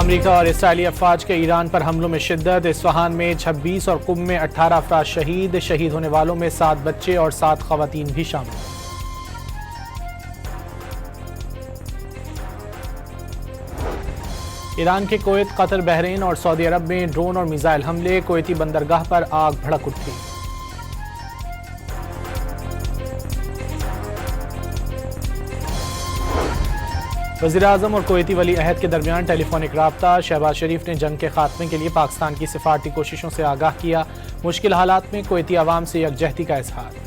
امریکہ اور اسرائیلی افواج کے ایران پر حملوں میں شدت، اصفہان میں 26 اور قم میں 18 افراد شہید ہونے والوں میں 7 بچے اور 7 خواتین بھی شامل۔ ایران کے کویت، قطر، بحرین اور سعودی عرب میں ڈرون اور میزائل حملے، کویتی بندرگاہ پر آگ بھڑک اٹھی۔ وزیراعظم اور کویتی ولی عہد کے درمیان ٹیلی فونک رابطہ، شہباز شریف نے جنگ کے خاتمے کے لیے پاکستان کی سفارتی کوششوں سے آگاہ کیا، مشکل حالات میں کویتی عوام سے یکجہتی کا اظہار۔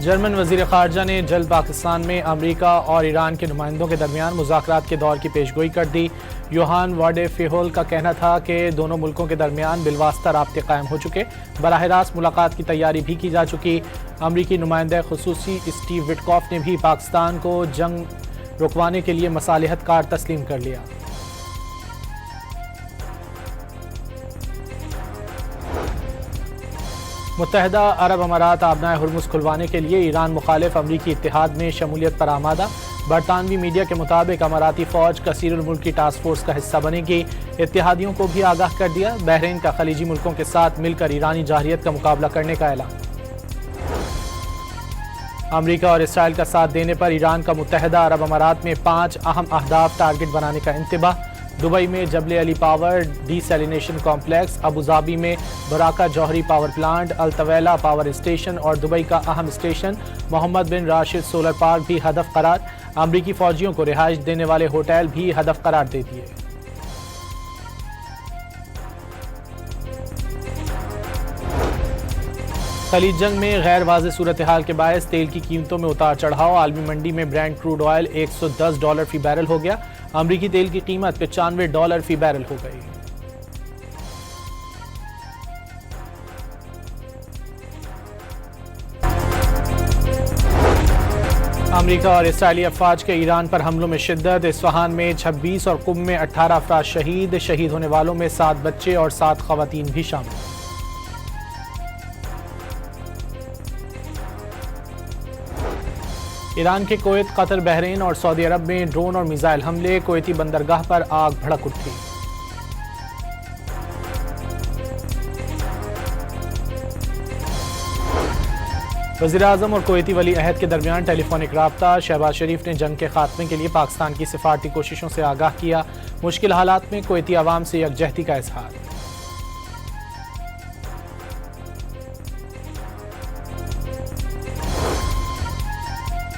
جرمن وزیر خارجہ نے جلد پاکستان میں امریکہ اور ایران کے نمائندوں کے درمیان مذاکرات کے دور کی پیشگوئی کر دی۔ یوہان واڈے فیہول کا کہنا تھا کہ دونوں ملکوں کے درمیان بالواسطہ رابطے قائم ہو چکے، براہ راست ملاقات کی تیاری بھی کی جا چکی۔ امریکی نمائندہ خصوصی اسٹیو وٹکاف نے بھی پاکستان کو جنگ رکوانے کے لیے مصالحت کار تسلیم کر لیا۔ متحدہ عرب امارات آبنائے ہرمز کھلوانے کے لیے ایران مخالف امریکی اتحاد میں شمولیت پر آمادہ۔ برطانوی میڈیا کے مطابق اماراتی فوج کثیر الملکی ٹاسک فورس کا حصہ بنے گی۔ اتحادیوں کو بھی آگاہ کر دیا، بحرین کا خلیجی ملکوں کے ساتھ مل کر ایرانی جارحیت کا مقابلہ کرنے کا اعلان۔ امریکہ اور اسرائیل کا ساتھ دینے پر ایران کا متحدہ عرب امارات میں 5 اہم اہداف ٹارگٹ بنانے کا انتباہ۔ دبئی میں Jebel Ali power desalination complex, Abu Dhabi میں براکہ جوہری power plant, Al Taweelah power station اور دبئی کا اہم station Mohammed bin Rashid solar park بھی ہدف قرار۔ امریکی فوجیوں کو رہائش دینے والے ہوٹل بھی ہدف قرار دے دیے۔ خلیج جنگ میں غیر واضح صورتحال کے باعث تیل کی قیمتوں میں اتار چڑھاؤ، عالمی منڈی میں برینٹ کروڈ آئل $110 فی بیرل ہو گیا، امریکی تیل کی قیمت $95 فی بیرل ہو گئی۔ امریکہ اور اسرائیلی افواج کے ایران پر حملوں میں شدت، اصفہان میں 26 اور قم میں 18 افراد شہید ہونے والوں میں 7 بچے اور 7 خواتین بھی شامل۔ ایران کے کویت، قطر، بحرین اور سعودی عرب میں ڈرون اور میزائل حملے، کویتی بندرگاہ پر آگ بھڑک اٹھی۔ وزیراعظم اور کویتی ولی عہد کے درمیان ٹیلی فونک رابطہ، شہباز شریف نے جنگ کے خاتمے کے لیے پاکستان کی سفارتی کوششوں سے آگاہ کیا، مشکل حالات میں کویتی عوام سے یکجہتی کا اظہار۔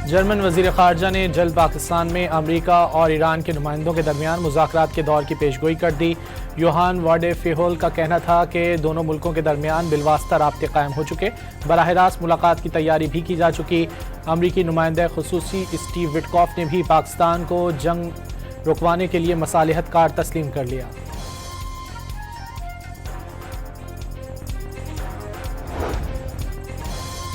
جرمن وزیر خارجہ نے جلد پاکستان میں امریکہ اور ایران کے نمائندوں کے درمیان مذاکرات کے دور کی پیشگوئی کر دی۔ یوہان واڈے فیہول کا کہنا تھا کہ دونوں ملکوں کے درمیان بالواسطہ رابطے قائم ہو چکے، براہ راست ملاقات کی تیاری بھی کی جا چکی۔ امریکی نمائندہ خصوصی اسٹیو وٹکاف نے بھی پاکستان کو جنگ رکوانے کے لیے مصالحت کار تسلیم کر لیا۔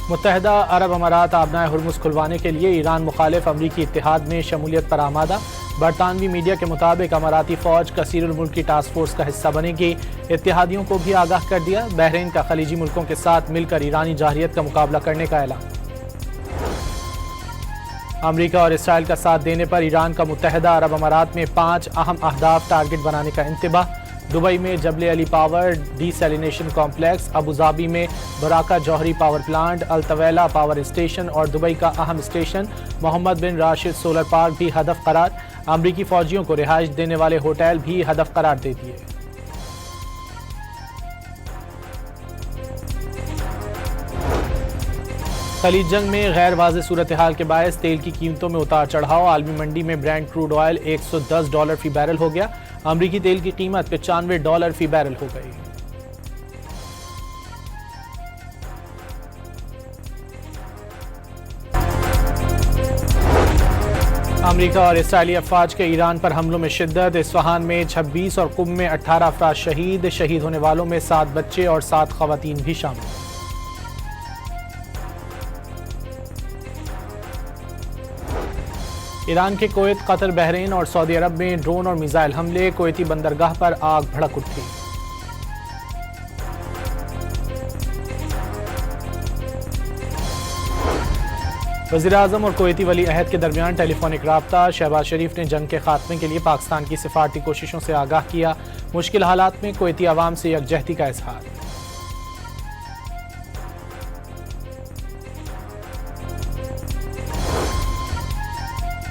متحدہ عرب امارات آبنائے ہرمز کھلوانے کے لیے ایران مخالف امریکی اتحاد میں شمولیت پر آمادہ۔ برطانوی میڈیا کے مطابق اماراتی فوج کثیر الملکی ٹاسک فورس کا حصہ بنے گی۔ اتحادیوں کو بھی آگاہ کر دیا، بحرین کا خلیجی ملکوں کے ساتھ مل کر ایرانی جارحیت کا مقابلہ کرنے کا اعلان۔ امریکہ اور اسرائیل کا ساتھ دینے پر ایران کا متحدہ عرب امارات میں 5 اہم اہداف ٹارگٹ بنانے کا انتباہ۔ دبئی میں Jebel Ali power desalination complex, Abu Dhabi میں براکہ جوہری power plant, Al Taweelah power station اور دبئی کا اہم station Mohammed bin Rashid solar park بھی ہدف قرار۔ امریکی فوجیوں کو رہائش دینے والے ہوٹل بھی ہدف قرار دے دیے۔ خلیج جنگ میں غیر واضح صورتحال کے باعث تیل کی قیمتوں میں اتار چڑھاؤ، عالمی منڈی میں برینٹ کروڈ آئل $110 فی بیرل ہو گیا، امریکی تیل کی قیمت $95 فی بیرل ہو گئی۔ امریکہ اور اسرائیلی افواج کے ایران پر حملوں میں شدت، اصفہان میں 26 اور قم میں 18 افراد شہید ہونے والوں میں 7 بچے اور 7 خواتین بھی شامل۔ ایران کے کویت، قطر، بحرین اور سعودی عرب میں ڈرون اور میزائل حملے، کویتی بندرگاہ پر آگ بھڑک اٹھی۔ وزیراعظم اور کویتی ولی عہد کے درمیان ٹیلی فونک رابطہ۔ شہباز شریف نے جنگ کے خاتمے کے لیے پاکستان کی سفارتی کوششوں سے آگاہ کیا۔ مشکل حالات میں کویتی عوام سے یکجہتی کا اظہار۔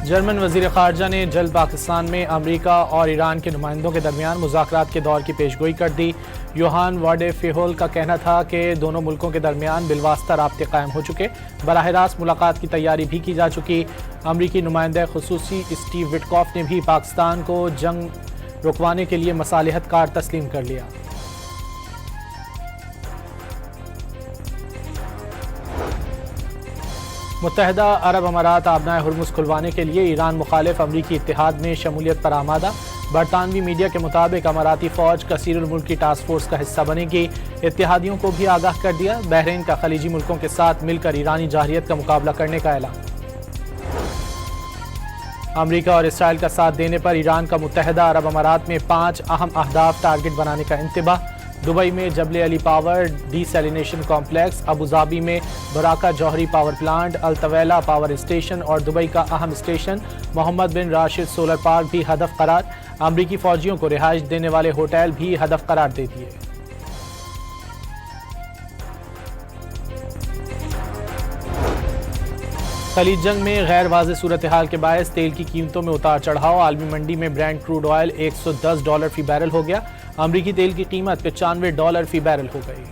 جرمن وزیر خارجہ نے جلد پاکستان میں امریکہ اور ایران کے نمائندوں کے درمیان مذاکرات کے دور کی پیشگوئی کر دی۔ یوہان واڈے فیہول کا کہنا تھا کہ دونوں ملکوں کے درمیان بالواسطہ رابطے قائم ہو چکے، براہ راست ملاقات کی تیاری بھی کی جا چکی۔ امریکی نمائندہ خصوصی اسٹیو وٹکاف نے بھی پاکستان کو جنگ رکوانے کے لیے مصالحت کار تسلیم کر لیا۔ متحدہ عرب امارات آبنائے ہرمز کھلوانے کے لیے ایران مخالف امریکی اتحاد میں شمولیت پر آمادہ۔ برطانوی میڈیا کے مطابق اماراتی فوج کثیر الملکی ٹاسک فورس کا حصہ بنے گی۔ اتحادیوں کو بھی آگاہ کر دیا۔ بحرین کا خلیجی ملکوں کے ساتھ مل کر ایرانی جارحیت کا مقابلہ کرنے کا اعلان۔ امریکہ اور اسرائیل کا ساتھ دینے پر ایران کا متحدہ عرب امارات میں 5 اہم اہداف ٹارگٹ بنانے کا انتباہ۔ دبئی میں Jebel Ali power desalination complex, Abu Dhabi میں براکہ جوہری power plant, Al Taweelah power station اور دبئی کا اہم station Mohammed bin Rashid solar park بھی ہدف قرار۔ امریکی فوجیوں کو رہائش دینے والے ہوٹل بھی ہدف قرار دے دیے۔ خلیج جنگ میں غیر واضح صورتحال کے باعث تیل کی قیمتوں میں اتار چڑھاؤ۔ عالمی منڈی میں برینٹ کروڈ آئل $110 فی بیرل ہو گیا۔ امریکی تیل کی قیمت $95 فی بیرل ہو گئی۔